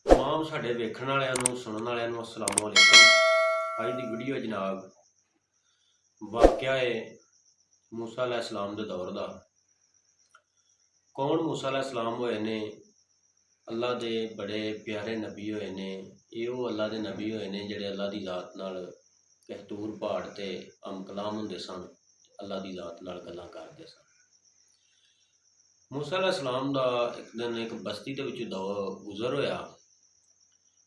तमाम साढ़े वेखण वालियां नूं सुनन वालियां नूं अस्सलाम वालेकुम। अज दी वीडियो जनाब वाकया है मूसा अलैहिस्सलाम दे दौर दा। कौन मूसा अलैहिस्सलाम होए ने? अल्लाह दे बड़े प्यारे नबी होए ने। ये वो अल्लाह दे नबी होए ने जिहड़े अल्लाह दी ज़ात नाल कहतूर पहाड़ ते अम कलाम हुंदे सन, अल्लाह दी ज़ात नाल गल्लां करदे सन। मूसा अलैहिस्सलाम दा एक दिन एक बस्ती दे विच गुज़र होया।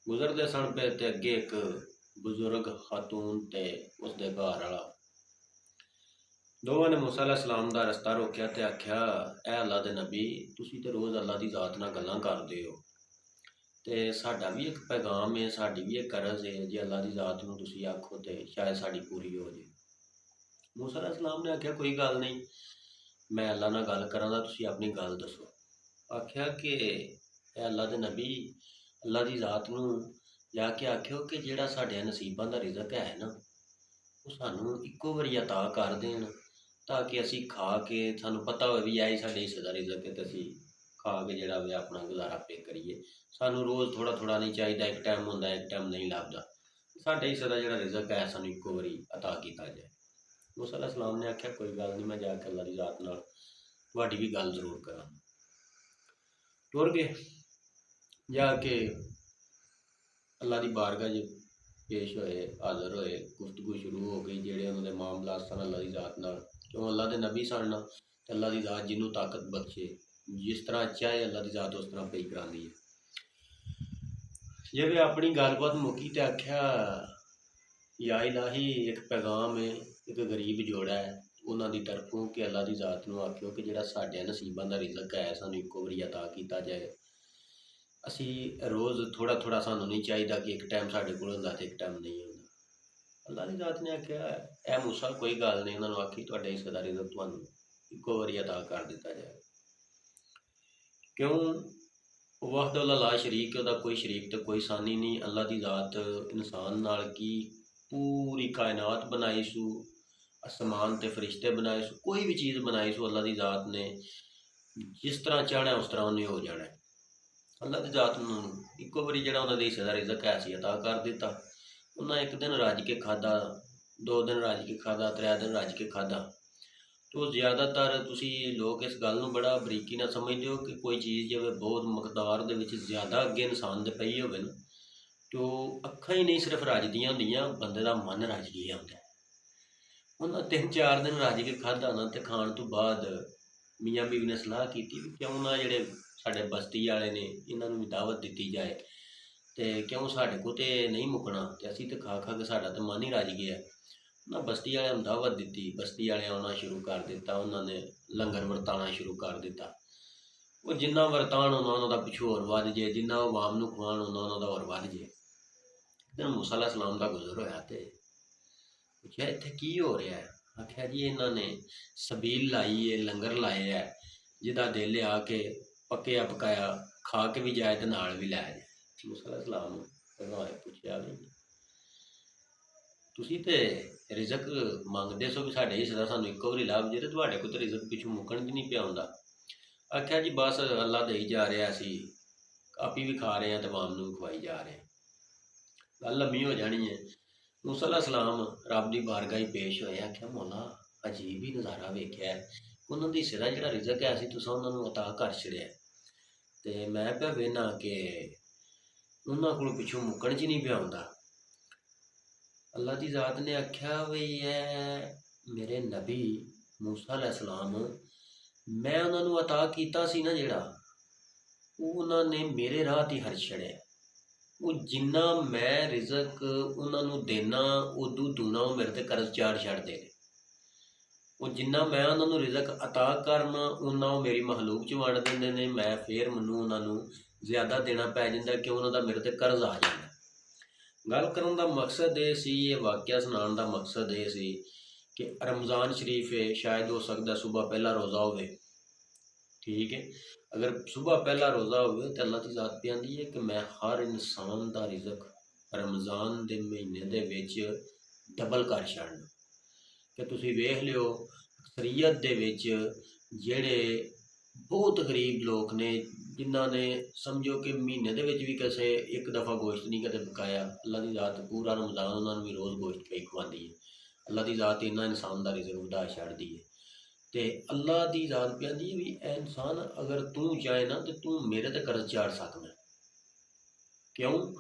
गुजरते सन पे ते अगे एक बजुर्ग खातून ते उसदे घर वाला दोवां ने मूसा अलैहिस्सलाम दा रस्ता रोकिया ते आख्या, ऐ अल्लाह दे नबी, तुसीं ते रोज़ अल्लाह दी ज़ात नाल गल्लां करदे हो ते साडा भी एक पैगाम है, साडी भी एक करज है, जे अल्लाह दी ज़ात नूं तुसीं आखो ते शायद साडी पूरी हो जाए। मूसा अलैहिस्सलाम ने आख्या, कोई गल नहीं, मैं अल्लाह नाल गल करां तां तुसीं अपनी गल दसो। आख्या कि ऐ अल्लाह दे नबी, अल्लाह दी ज़ात नूं जाके आख्यो कि जिहड़ा साडे नसीबां दा रिज़क है ना, वो सानूं इक्को वारी अता कर देण ताकि असीं खा के सानूं पता होवे भी ऐ साडे हिस्से दा रिज़क है ते असीं खा के जिहड़ा वे अपना गुजारा पे करिए। सानूं रोज़ थोड़ा थोड़ा नहीं चाहिदा, एक टाइम हुंदा एक टाइम नहीं लभदा। साडे हिस्से दा जिहड़ा रिज़क है सानूं इक्को वारी अता कीता जाए। मूसा अलैहिस्सलाम ने आख्या, कोई गल नहीं, मैं जाके अल्लाह दी ज़ात नाल तुहाडी भी गल जरूर करां। टुर गए, जाके अल्लाह की बारगाह च पेश होए, हाज़र होए, गुफ्तगू शुरू हो गई। जेड़े उन्होंने मामलात सन अल्लाह की ज़ात नाल, क्यों अल्लाह के नबी सन ते अल्लाह की ज़ात जिन्हों ताकत बख्शे, जिस तरह चाहे अल्लाह की ज़ात उस तरह पे कराती है। जब अपनी गलबात मुकी तो आख्या, या इलाही, एक पैगाम है, एक गरीब जोड़ा है उन्हों की तरफों कि अल्लाह की ज़ात नूं आख्यो कि जिहड़ा साडे नसीबां दा रिज़क है सानूं इक्को वारी अता किया जाए। असी रोज़ थोड़ा थोड़ा सानूं नहीं चाहिए कि एक टाइम साढ़े कोल हुंदा ते एक टाइम नहीं हुंदा। अल्लाह की ज़ात ने आख्या, ऐ मूसा, कोई गल नहीं, उन्होंने आखी तुहाडे हिस्से दा रिज़क तुहानूं इक्को वारी अता कर दिता जाए। क्यों? वाहदहुल ला शरीक, उहदा कोई शरीक तो कोई सानी नहीं। अल्लाह की ज़ात इंसान नाल की पूरी कायनात बनाई सू, आसमान ते फरिश्ते बनाए सू, कोई भी चीज़ बनाई सू अल्लाह की ज़ात ने जिस तरह चाहना उस तरह उन्हें हो जाना है। अल्लाह की ज़ात नूं इक्को वारी जिहड़ा उन्हां दे हिस्से दा रिज़क है सी अता कर दिता। उन्हें एक दिन रज के खाधा, 2 दिन रज के खाधा, 3 दिन रज के खाधा। तो ज़्यादातर तुसी लोग इस गल नूं बड़ा बरीकी नाल समझदे हो कि कोई चीज़ जब बहुत मकदार दे विच ज़्यादा अगे इंसान दे पई होवे ना, तो अखां ही नहीं सिर्फ रजदियां हुंदियां, बंदे दा मन रज गया हुंदा। उन्हें 3-4 दिन रज के खाधा ना, ते खाण तो बाद मियाँ बीवी ने सलाह की कि क्यों ना जिहड़े साडे बस्ती वाले ने इन्हां नूं भी दावत दी जाए, तो क्यों साढ़े को तो नहीं मुकना, तो असीं तो खा खा के साडा तो मन ही रज गया। ना बस्ती वाले दावत दी, बस्ती वाले आना शुरू कर दिता, उन्होंने लंगर वरताना शुरू कर दिता। वो जिन्ना वरतान उन्होंने पिछू होर वध जे, जिन्ना वो आवाम नूं खुआन उन्होंने होर वध जे। दिन मूसा अलैहिस्सलाम दा गुजर होया ते पुछया, इत्थे की हो रहा है? आख्या जी, इन्होंने सबील लाई है, लंगर लाए है, जिदा दिल है आके पकया पकाया खा के भी जाए तो नाल भी लै जाए। मूसा अलैहिस्सलाम पुछया, तुसीं ते रिज़क मंगदे सो भी साडे हिस्से दा सानूं इक्को वारी लभ जे, ते तुहाडे कोल ते रिज़क पिछू मुकन च नहीं पिया हुंदा। आख्या जी, बस अल्लाह देई जा रहा, असीं आपी भी खा रहे हैं तो आवाम नूं भी खवाई जा रहे हैं। गल लम्मी हो जानी है। मूसा अलैहिस्सलाम रब की बारगाह पेश होए, आख्या, मौला, अजीब ही नज़ारा वेख्या है, उन्होंने हिस्से का जिहड़ा रिज़क है असीं तुसां उन्हां नूं अता कर छड़िया, ते मैं पिया वेखना कि उन्हां कोल पिछू मुकन च नहीं पिया हुंदा। अल्लाह की ज़ात ने आख्या, वे है मेरे नबी मूसा अलैहिस्सलाम, मैं उन्हां नूं अता कीता सी ना जिहड़ा, उन्होंने मेरे राह ते हर छड़िया। वो जिन्ना मैं रिज़क उन्होंने देना, उदू दूना वो मेरे ते कर्ज चाड़ छड़दे ने। वो जिन्ना मैं उन्होंने रिज़क अता करना, उन्ना वो मेरी महलूक च वंड दिंदे ने, मैं फिर मैनूं उन्होंने ज़्यादा देना पै जांदा, क्यों उन्हों मेरे ते कर्ज आ जाता। गल करन दा मकसद ये सी, ये वाकया सुनाने का मकसद ये सी कि रमज़ान शरीफ है, शायद हो सकता सुबह पहला रोज़ा हो, ठीक है, अगर सुबह पहला रोज़ा हो तो अल्लाह की ज़ात पे आंदी है कि मैं हर इंसान का रिज़क रमज़ान के महीने दे विच डबल कर छड़ना। कि तुसीं वेख लियो, अक्सरीयत दे विच जेड़े बहुत गरीब लोग ने, ਜਿਨ੍ਹਾਂ ਨੇ ਸਮਝੋ ਕਿ ਮਹੀਨੇ ਦੇ ਵਿੱਚ ਵੀ ਕਿਸੇ ਇੱਕ ਦਫਾ ਗੋਸ਼ਤ ਨਹੀਂ ਕਦੇ ਪਕਾਇਆ। ਅੱਲਾ ਦੀ ਜ਼ਾਤ ਪੂਰਾ ਰਮਜ਼ਾਨ ਉਹਨਾਂ ਨੂੰ ਵੀ ਰੋਜ਼ ਗੋਸ਼ਤ ਪਈ ਖਵਾਉਂਦੀ ਹੈ। ਅੱਲਾ ਦੀ ਜ਼ਾਤ ਇਹਨਾਂ ਇਨਸਾਨ ਦਾ ਰਿਜ਼ਕ ਵਧਾ ਛੱਡਦੀ ਹੈ। ਤੇ ਅੱਲਾ ਦੀ ਜ਼ਾਤ ਕਹਿੰਦੀ ਵੀ ਇਹ ਇਨਸਾਨ ਅਗਰ ਤੂੰ ਚਾਹੇ ਨਾ ਤੇ ਤੂੰ ਮੇਰੇ ਤੇ ਕਰਜ਼ ਚਾੜ ਸਕਦਾ। ਕਿਉਂ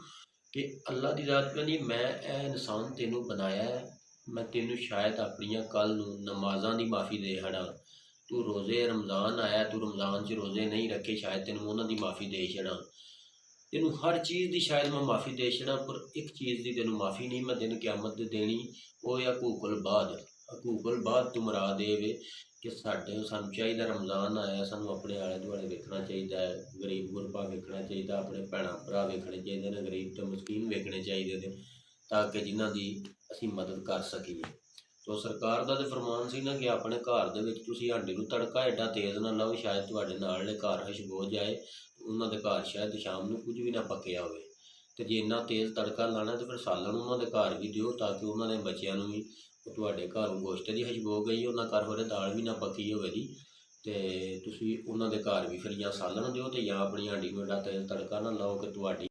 ਕਿ ਅੱਲਾ ਦੀ ਜ਼ਾਤ ਕਹਿੰਦੀ ਮੈਂ ਇਹ ਇਨਸਾਨ ਤੈਨੂੰ ਬਣਾਇਆ ਹੈ, ਮੈਂ ਤੈਨੂੰ ਸ਼ਾਇਦ ਆਪਣੀਆਂ ਕੱਲ ਨੂੰ ਨਮਾਜ਼ਾਂ ਦੀ ਮਾफ़ੀ ਦੇ ਛੜਾਂ। ਤੂੰ ਰੋਜ਼ੇ ਰਮਜ਼ਾਨ ਆਇਆ, ਤੂੰ ਰਮਜ਼ਾਨ 'ਚ ਰੋਜ਼ੇ ਨਹੀਂ ਰੱਖੇ, ਸ਼ਾਇਦ ਤੈਨੂੰ ਉਹਨਾਂ ਦੀ ਮਾफ़ੀ ਦੇ ਛੜਾਂ। ਤੈਨੂੰ ਹਰ ਚੀਜ਼ ਦੀ ਸ਼ਾਇਦ ਮੈਂ ਮਾफ़ੀ ਦੇ ਛੜਾਂ, ਪਰ ਇੱਕ ਚੀਜ਼ ਦੀ ਤੈਨੂੰ ਮਾफ़ੀ ਨਹੀਂ ਮੈਂ ਦਿਨ ਕਿਆਮਤ ਦੇ ਦੇਣੀ, ਉਹ ਹੈ ਹਕੂਕੁਲ ਬਾਦ। ਹਕੂਕੁਲ ਬਾਦ ਤੂੰ ਮੁਰਾਦ ਦੇਵੇ ਕਿ ਸਾਨੂੰ ਚਾਹੀਦਾ ਰਮਜ਼ਾਨ ਆਇਆ, ਸਾਨੂੰ ਆਪਣੇ ਆਲੇ ਦੁਆਲੇ ਵੇਖਣਾ ਚਾਹੀਦਾ ਹੈ, ਗਰੀਬ ਗੁਰਬਾ ਵੇਖਣਾ ਚਾਹੀਦਾ, ਆਪਣੇ ਭੈਣਾਂ ਭਰਾ ਵੇਖਣੇ ਚਾਹੀਦੇ ਨੇ, ਗਰੀਬ ਤੇ ਮਸਕੀਨ ਵੇਖਣੇ ਚਾਹੀਦੇ ਨੇ, ਤਾਂ ਕਿ ਜਿਨ੍ਹਾਂ ਦੀ ਅਸੀਂ ਮਦਦ ਕਰ ਸਕੀਏ। ਤੋ ਸਰਕਾਰ ਦਾ ਤਾਂ ਫਰਮਾਨ ਸੀ ਨਾ ਕਿ ਆਪਣੇ ਘਰ ਦੇ ਵਿੱਚ ਤੁਸੀਂ ਹਾਂਡੀ ਨੂੰ ਤੜਕਾ ਐਡਾ ਤੇਜ਼ ਨਾ ਲਾਓ, ਸ਼ਾਇਦ ਤੁਹਾਡੇ ਨਾਲਲੇ ਘਰ ਖੁਸ਼ਬੂ ਜਾਏ, ਉਹਨਾਂ ਦੇ ਘਰ ਸ਼ਾਇਦ ਸ਼ਾਮ ਨੂੰ ਕੁਝ ਵੀ ਨਾ ਪੱਕਿਆ ਹੋਵੇ। ਤੇ ਜੇ ਇੰਨਾ ਤੇਜ਼ ਤੜਕਾ ਲਾਣਾ ਤਾਂ ਫਿਰ ਸਾਲਣ ਉਹਨਾਂ ਦੇ ਘਰ ਵੀ ਦਿਓ, ਤਾਂ ਕਿ ਉਹਨਾਂ ਦੇ ਬੱਚਿਆਂ ਨੂੰ ਵੀ ਤੁਹਾਡੇ ਘਰੋਂ ਗੋਸ਼ਤ ਦੀ ਖੁਸ਼ਬੂ ਗਈ ਉਹਨਾਂ ਘਰ ਹੋਰੇ ਦਾਲ ਵੀ ਨਾ ਪੱਕੀ ਹੋਵੇ ਜੀ, ਤੇ ਤੁਸੀਂ ਉਹਨਾਂ ਦੇ ਘਰ ਵੀ ਫਿਰ ਜਾਂ ਸਾਲਣ ਦਿਓ ਤੇ ਜਾਂ ਆਪਣੀ ਹਾਂਡੀ ਨੂੰ ਐਡਾ ਤੇਜ਼ ਤੜਕਾ ਨਾ ਲਾਓ ਕਿ ਤੁਹਾਡੀ